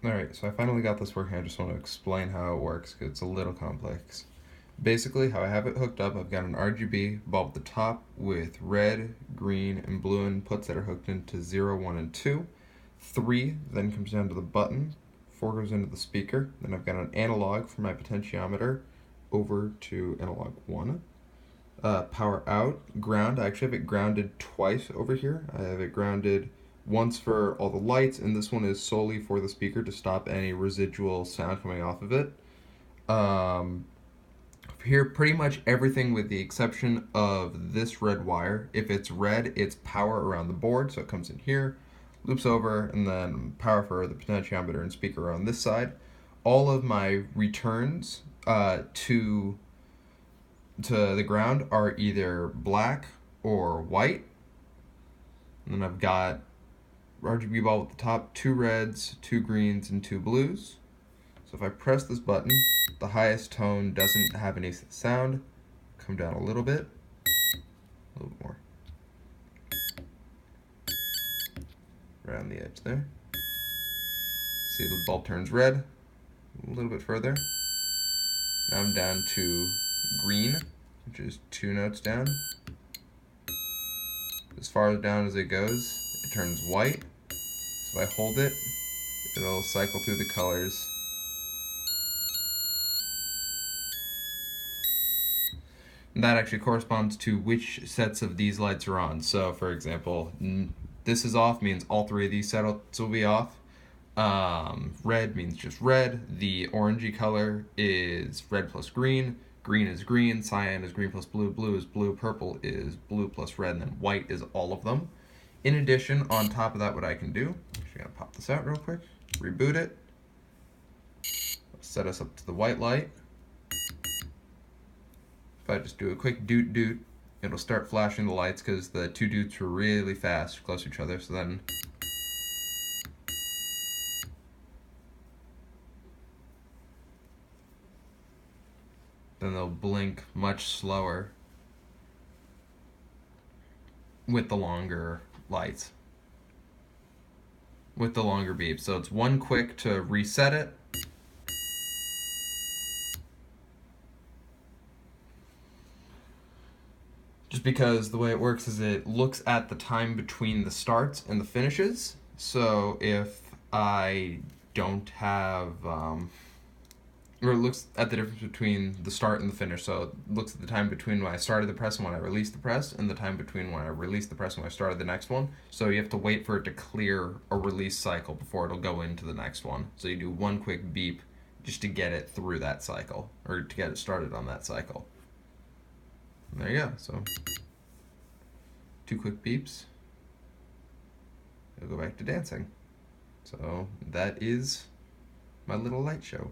Alright, so I finally got this working. I just want to explain how it works because it's a little complex. Basically, how I have it hooked up, I've got an RGB bulb at the top with red, green, and blue inputs that are hooked into 0, 1, and 2. 3 then comes down to the button, 4 goes into the speaker, then I've got an analog for my potentiometer over to analog 1. Power out, ground, I actually have it grounded twice over here. I have it grounded once for all the lights, and this one is solely for the speaker to stop any residual sound coming off of it. Here, pretty much everything with the exception of this red wire. If it's red, it's power around the board, so it comes in here, loops over, and then power for the potentiometer and speaker on this side. All of my returns to the ground are either black or white. And then I've got RGB bulb at the top, 2 reds, 2 greens, and 2 blues. So if I press this button, the highest tone doesn't have any sound. Come down a little bit more. Right on the edge there. See the bulb turns red, a little bit further. Now I'm down to green, which is 2 notes down. As far down as it goes, it turns white. So if I hold it, it'll cycle through the colors. And that actually corresponds to which sets of these lights are on. So for example, this is off means all 3 of these sets will be off. Red means just red. The orangey color is red plus green. Green is green. Cyan is green plus blue. Blue is blue. Purple is blue plus red. And then white is all of them. In addition, on top of that, what I can do, actually gotta pop this out real quick, reboot it, set us up to the white light. If I just do a quick doot doot, it'll start flashing the lights because the 2 doots were really fast, close to each other, so then they'll blink much slower with the longer lights, with the longer beeps. So it's 1 quick to reset it. Just because the way it works is it looks at the time between the starts and the finishes. So if I don't have, or it looks at the difference between the start and the finish. So it looks at the time between when I started the press and when I released the press, and the time between when I released the press and when I started the next one. So you have to wait for it to clear a release cycle before it'll go into the next one. So you do 1 quick beep just to get it through that cycle, or to get it started on that cycle. And there you go. So 2 quick beeps. It'll go back to dancing. So that is my little light show.